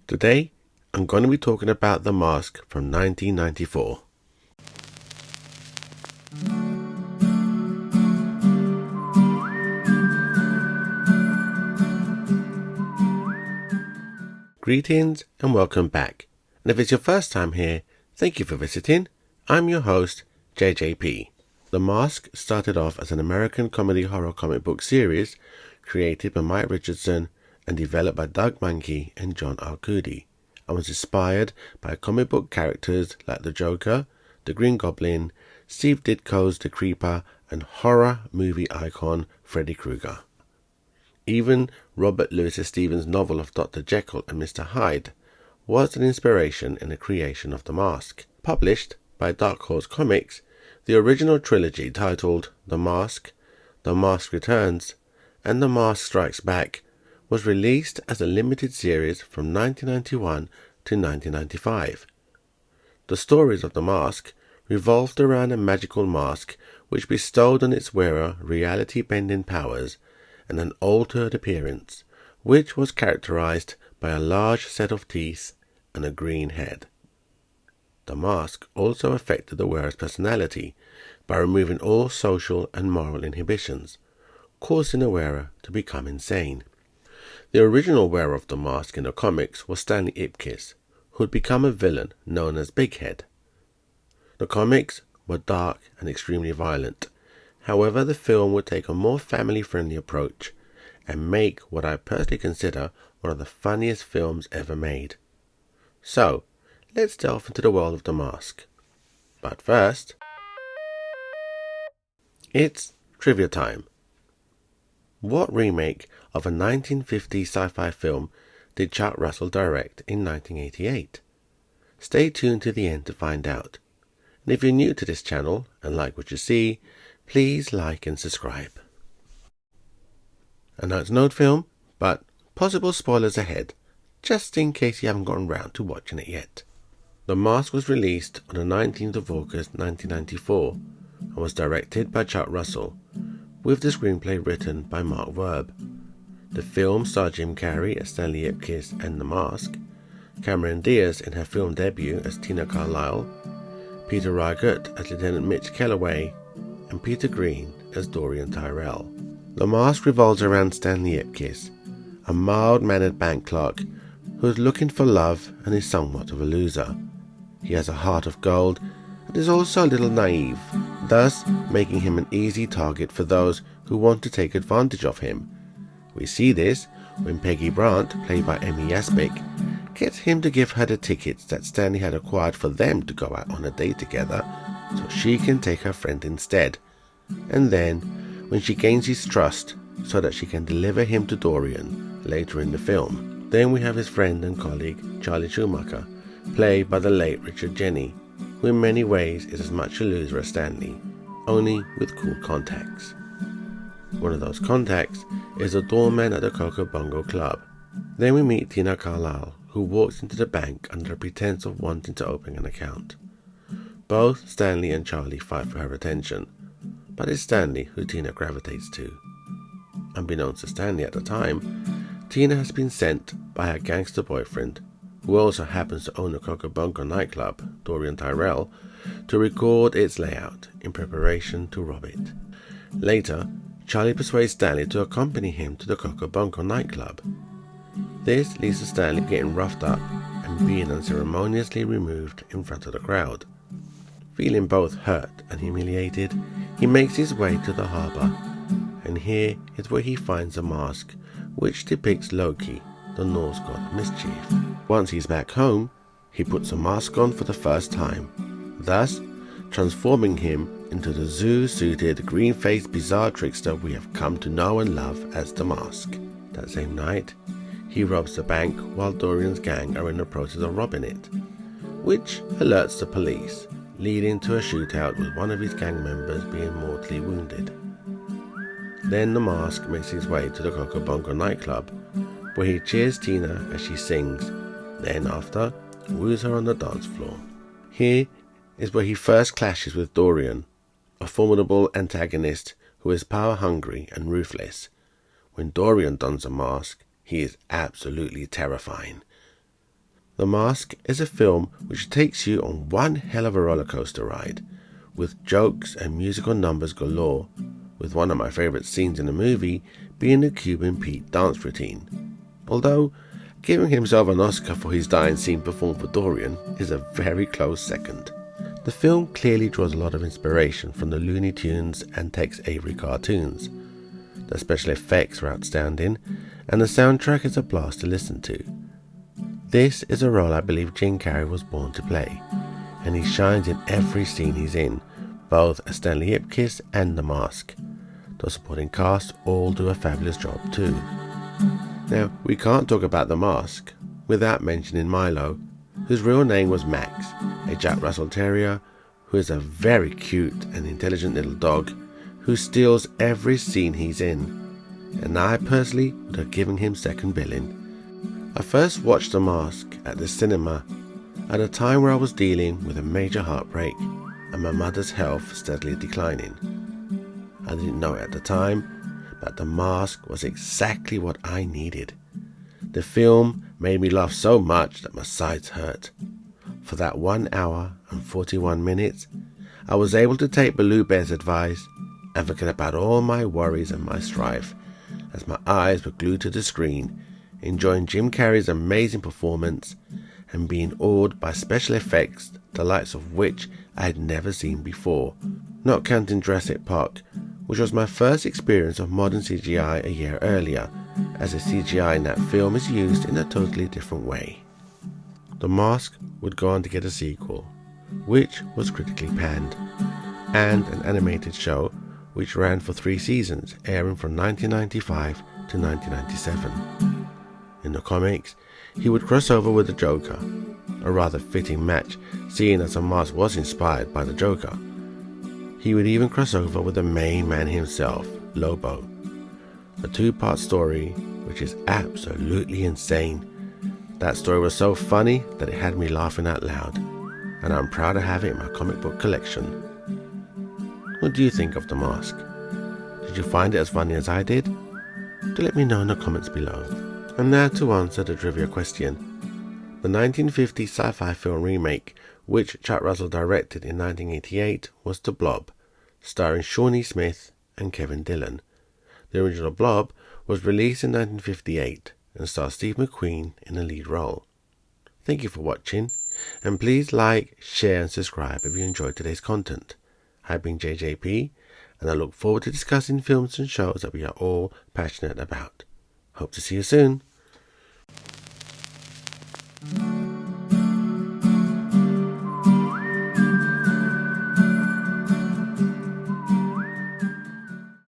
Today, I'm going to be talking about The Mask from 1994. Greetings and welcome back. And if it's your first time here, thank you for visiting. I'm your host, JJP. The Mask started off as an American comedy horror comic book series created by Mike Richardson and developed by Doug Mahnke and John Arcudi, and was inspired by comic book characters like the Joker, the Green Goblin, Steve Ditko's The Creeper, and horror movie icon Freddy Krueger. Even Robert Louis Stevenson' novel of Dr. Jekyll and Mr. Hyde was an inspiration in the creation of The Mask. Published by Dark Horse Comics, the original trilogy titled The Mask Returns, and The Mask Strikes Back was released as a limited series from 1991 to 1995. The stories of The Mask revolved around a magical mask which bestowed on its wearer reality-bending powers and an altered appearance, which was characterized by a large set of teeth and a green head. The mask also affected the wearer's personality by removing all social and moral inhibitions, causing the wearer to become insane. The original wearer of the mask in the comics was Stanley Ipkiss, who had become a villain known as Big Head. The comics were dark and extremely violent. However, the film would take a more family-friendly approach and make what I personally consider one of the funniest films ever made. So, let's delve into the world of The Mask. But first, it's trivia time. What remake of a 1950 sci-fi film did Chuck Russell direct in 1988? Stay tuned to the end to find out. And if you're new to this channel and like what you see, please like and subscribe. I know it's an old film, but possible spoilers ahead, just in case you haven't gotten round to watching it yet. The Mask was released on the 19th of August 1994 and was directed by Chuck Russell, with the screenplay written by Mark Werb. The film starred Jim Carrey as Stanley Ipkiss and The Mask, Cameron Diaz in her film debut as Tina Carlisle, Peter Riegert as Lieutenant Mitch Kellaway, and Peter Green as Dorian Tyrell. The Mask revolves around Stanley Ipkiss, a mild-mannered bank clerk who is looking for love and is somewhat of a loser. He has a heart of gold and is also a little naive, thus making him an easy target for those who want to take advantage of him. We see this when Peggy Brandt, played by Emmy Yaspic, gets him to give her the tickets that Stanley had acquired for them to go out on a date together, so she can take her friend instead. And then, when she gains his trust so that she can deliver him to Dorian later in the film. Then we have his friend and colleague Charlie Schumacher, played by the late Richard Jeni, who in many ways is as much a loser as Stanley, only with cool contacts. One of those contacts is a doorman at the Coco Bongo Club. Then we meet Tina Carlisle, who walks into the bank under the pretense of wanting to open an account. Both Stanley and Charlie fight for her attention, but it's Stanley who Tina gravitates to. Unbeknownst to Stanley at the time, Tina has been sent by her gangster boyfriend, who also happens to own the Coco Bongo nightclub, Dorian Tyrell, to record its layout in preparation to rob it. Later, Charlie persuades Stanley to accompany him to the Coco Bongo nightclub. This leads to Stanley getting roughed up and being unceremoniously removed in front of the crowd. Feeling both hurt and humiliated, he makes his way to the harbour, and here is where he finds a mask which depicts Loki, the Norse god of mischief. Once he's back home, he puts a mask on for the first time, thus transforming him into the zoo-suited, green-faced bizarre trickster we have come to know and love as The Mask. That same night, he robs the bank while Dorian's gang are in the process of robbing it, which alerts the police, leading to a shootout with one of his gang members being mortally wounded. Then The Mask makes his way to the Coco Bongo nightclub, where he cheers Tina as she sings, then after, woos her on the dance floor. Here is where he first clashes with Dorian, a formidable antagonist who is power-hungry and ruthless. When Dorian dons a mask, he is absolutely terrifying. The Mask is a film which takes you on one hell of a roller coaster ride, with jokes and musical numbers galore, with one of my favourite scenes in the movie being the Cuban Pete dance routine. Although, giving himself an Oscar for his dying scene performed for Dorian is a very close second. The film clearly draws a lot of inspiration from the Looney Tunes and Tex Avery cartoons. The special effects are outstanding, and the soundtrack is a blast to listen to. This is a role I believe Jim Carrey was born to play, and he shines in every scene he's in, both as Stanley Ipkiss and The Mask. The supporting cast all do a fabulous job too. Now, we can't talk about The Mask without mentioning Milo, whose real name was Max, a Jack Russell Terrier who is a very cute and intelligent little dog who steals every scene he's in, and I personally would have given him second billing. I first watched The Mask at the cinema at a time where I was dealing with a major heartbreak and my mother's health steadily declining. I didn't know it at the time, but The Mask was exactly what I needed. The film made me laugh so much that my sides hurt. For that 1 hour and 41 minutes, I was able to take Baloo Bear's advice and forget about all my worries and my strife, as my eyes were glued to the screen, enjoying Jim Carrey's amazing performance and being awed by special effects, the likes of which I had never seen before, not counting Jurassic Park, which was my first experience of modern CGI a year earlier, as the CGI in that film is used in a totally different way. The Mask would go on to get a sequel, which was critically panned, and an animated show which ran for 3 seasons, airing from 1995 to 1997. In the comics, he would cross over with the Joker, a rather fitting match seeing as The Mask was inspired by the Joker. He would even cross over with the main man himself, Lobo. A 2-part story which is absolutely insane. That story was so funny that it had me laughing out loud, and I'm proud to have it in my comic book collection. What do you think of The Mask? Did you find it as funny as I did? Do let me know in the comments below. And now to answer the trivia question. The 1950 sci-fi film remake, which Chuck Russell directed in 1988, was The Blob, starring Shawnee Smith and Kevin Dillon. The original Blob was released in 1958 and stars Steve McQueen in the lead role. Thank you for watching, and please like, share and subscribe if you enjoyed today's content. I've been JJP, and I look forward to discussing films and shows that we are all passionate about. Hope to see you soon.